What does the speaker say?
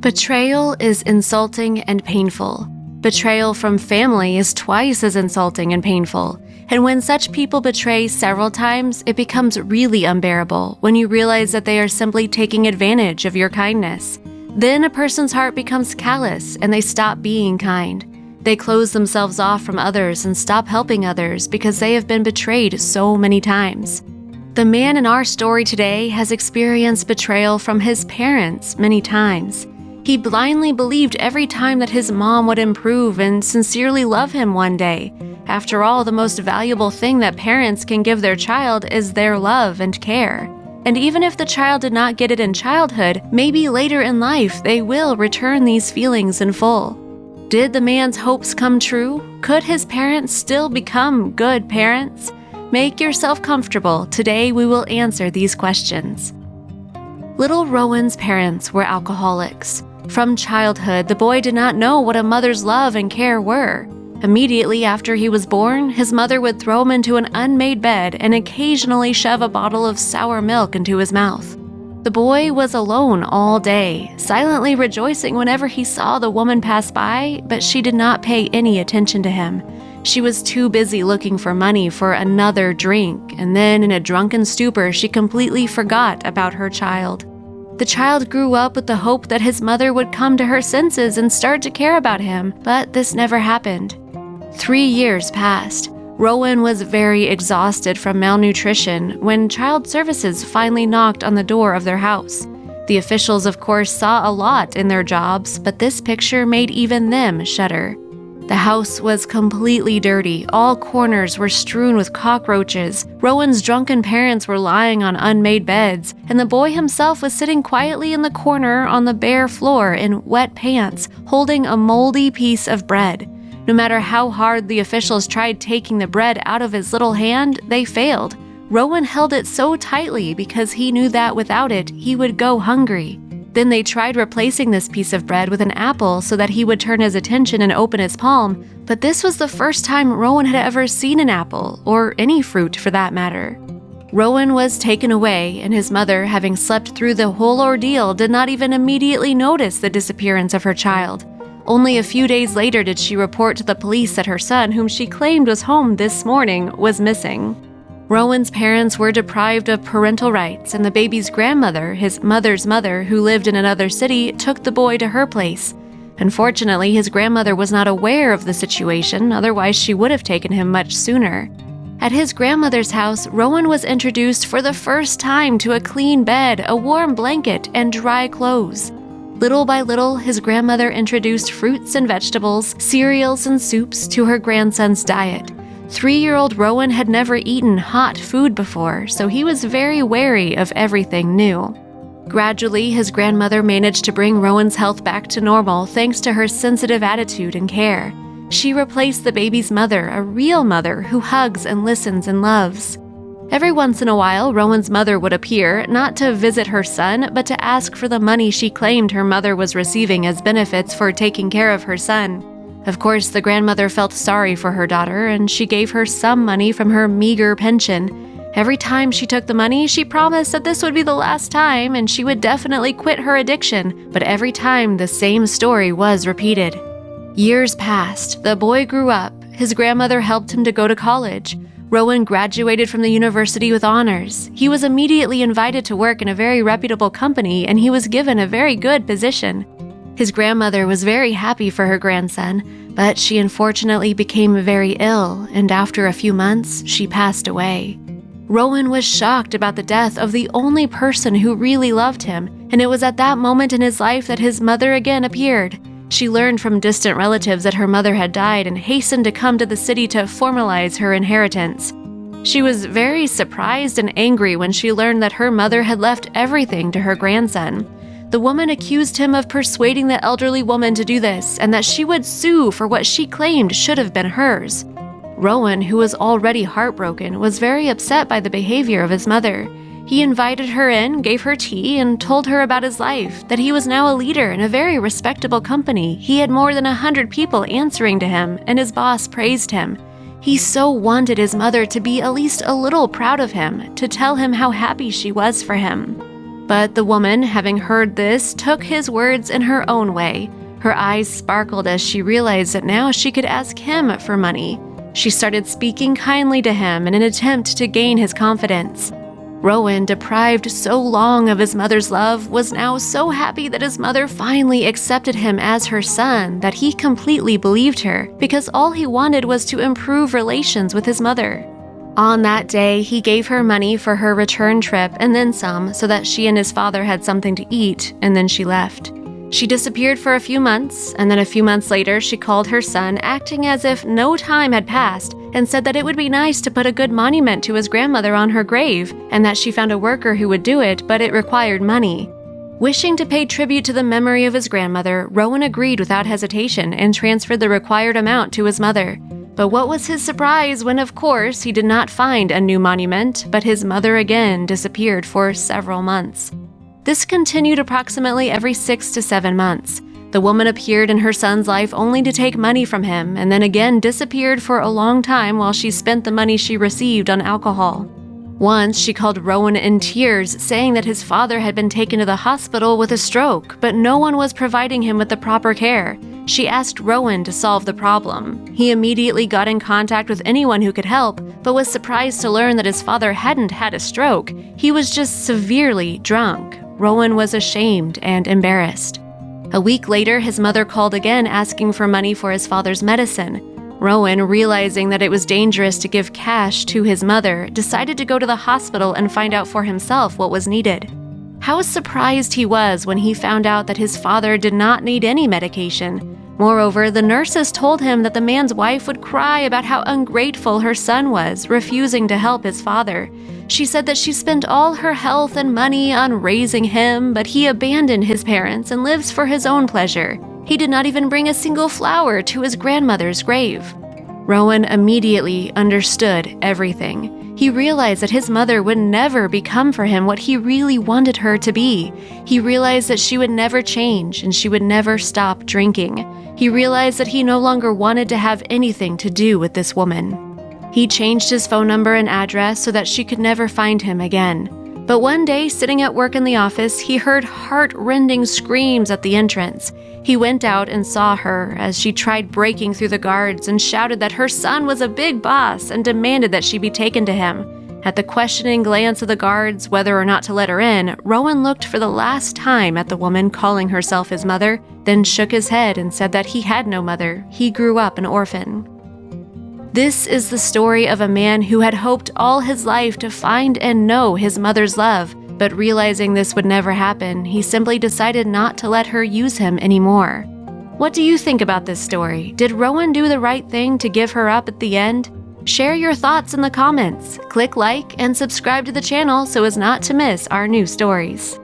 Betrayal is insulting and painful. Betrayal from family is twice as insulting and painful. And when such people betray several times, it becomes really unbearable when you realize that they are simply taking advantage of your kindness. Then a person's heart becomes callous and they stop being kind. They close themselves off from others and stop helping others because they have been betrayed so many times. The man in our story today has experienced betrayal from his parents many times. He blindly believed every time that his mom would improve and sincerely love him one day. After all, the most valuable thing that parents can give their child is their love and care. And even if the child did not get it in childhood, maybe later in life they will return these feelings in full. Did the man's hopes come true? Could his parents still become good parents? Make yourself comfortable. Today we will answer these questions. Little Rowan's parents were alcoholics. From childhood, the boy did not know what a mother's love and care were. Immediately after he was born, his mother would throw him into an unmade bed and occasionally shove a bottle of sour milk into his mouth. The boy was alone all day, silently rejoicing whenever he saw the woman pass by, but she did not pay any attention to him. She was too busy looking for money for another drink, and then in a drunken stupor, she completely forgot about her child. The child grew up with the hope that his mother would come to her senses and start to care about him, but this never happened. 3 years passed. Rowan was very exhausted from malnutrition when Child Services finally knocked on the door of their house. The officials, of course, saw a lot in their jobs, but this picture made even them shudder. The house was completely dirty. All corners were strewn with cockroaches. Rowan's drunken parents were lying on unmade beds, and the boy himself was sitting quietly in the corner on the bare floor in wet pants, holding a moldy piece of bread. No matter how hard the officials tried taking the bread out of his little hand, they failed. Rowan held it so tightly because he knew that without it, he would go hungry. Then they tried replacing this piece of bread with an apple so that he would turn his attention and open his palm, but this was the first time Rowan had ever seen an apple, or any fruit for that matter. Rowan was taken away, and his mother, having slept through the whole ordeal, did not even immediately notice the disappearance of her child. Only a few days later did she report to the police that her son, whom she claimed was home this morning, was missing. Rowan's parents were deprived of parental rights, and the baby's grandmother, his mother's mother, who lived in another city, took the boy to her place. Unfortunately, his grandmother was not aware of the situation, otherwise she would have taken him much sooner. At his grandmother's house, Rowan was introduced for the first time to a clean bed, a warm blanket, and dry clothes. Little by little, his grandmother introduced fruits and vegetables, cereals and soups to her grandson's diet. 3-year-old Rowan had never eaten hot food before, so he was very wary of everything new. Gradually, his grandmother managed to bring Rowan's health back to normal thanks to her sensitive attitude and care. She replaced the baby's mother, a real mother who hugs and listens and loves. Every once in a while, Rowan's mother would appear, not to visit her son, but to ask for the money she claimed her mother was receiving as benefits for taking care of her son. Of course, the grandmother felt sorry for her daughter, and she gave her some money from her meager pension. Every time she took the money, she promised that this would be the last time and she would definitely quit her addiction, but every time the same story was repeated. Years passed. The boy grew up. His grandmother helped him to go to college. Rowan graduated from the university with honors. He was immediately invited to work in a very reputable company, and he was given a very good position. His grandmother was very happy for her grandson, but she unfortunately became very ill, and after a few months, she passed away. Rowan was shocked about the death of the only person who really loved him, and it was at that moment in his life that his mother again appeared. She learned from distant relatives that her mother had died and hastened to come to the city to formalize her inheritance. She was very surprised and angry when she learned that her mother had left everything to her grandson. The woman accused him of persuading the elderly woman to do this, and that she would sue for what she claimed should have been hers. Rowan, who was already heartbroken, was very upset by the behavior of his mother. He invited her in, gave her tea, and told her about his life, that he was now a leader in a very respectable company. He had more than 100 people answering to him, and his boss praised him. He so wanted his mother to be at least a little proud of him, to tell him how happy she was for him. But the woman, having heard this, took his words in her own way. Her eyes sparkled as she realized that now she could ask him for money. She started speaking kindly to him in an attempt to gain his confidence. Rowan, deprived so long of his mother's love, was now so happy that his mother finally accepted him as her son that he completely believed her, because all he wanted was to improve relations with his mother. On that day, he gave her money for her return trip and then some so that she and his father had something to eat, and then she left. She disappeared for a few months, and then a few months later she called her son, acting as if no time had passed, and said that it would be nice to put a good monument to his grandmother on her grave, and that she found a worker who would do it, but it required money. Wishing to pay tribute to the memory of his grandmother, Rowan agreed without hesitation and transferred the required amount to his mother. But what was his surprise when, of course, he did not find a new monument, but his mother again disappeared for several months. This continued approximately every 6 to 7 months. The woman appeared in her son's life only to take money from him, and then again disappeared for a long time while she spent the money she received on alcohol. Once, she called Rowan in tears, saying that his father had been taken to the hospital with a stroke, but no one was providing him with the proper care. She asked Rowan to solve the problem. He immediately got in contact with anyone who could help, but was surprised to learn that his father hadn't had a stroke. He was just severely drunk. Rowan was ashamed and embarrassed. A week later, his mother called again asking for money for his father's medicine. Rowan, realizing that it was dangerous to give cash to his mother, decided to go to the hospital and find out for himself what was needed. How surprised he was when he found out that his father did not need any medication. Moreover, the nurses told him that the man's wife would cry about how ungrateful her son was, refusing to help his father. She said that she spent all her health and money on raising him, but he abandoned his parents and lives for his own pleasure. He did not even bring a single flower to his grandmother's grave. Rowan immediately understood everything. He realized that his mother would never become for him what he really wanted her to be. He realized that she would never change and she would never stop drinking. He realized that he no longer wanted to have anything to do with this woman. He changed his phone number and address so that she could never find him again. But one day, sitting at work in the office, he heard heart-rending screams at the entrance. He went out and saw her as she tried breaking through the guards and shouted that her son was a big boss and demanded that she be taken to him. At the questioning glance of the guards whether or not to let her in, Rowan looked for the last time at the woman calling herself his mother, then shook his head and said that he had no mother. He grew up an orphan. This is the story of a man who had hoped all his life to find and know his mother's love, but realizing this would never happen, he simply decided not to let her use him anymore. What do you think about this story? Did Rowan do the right thing to give her up at the end? Share your thoughts in the comments. Click like and subscribe to the channel so as not to miss our new stories.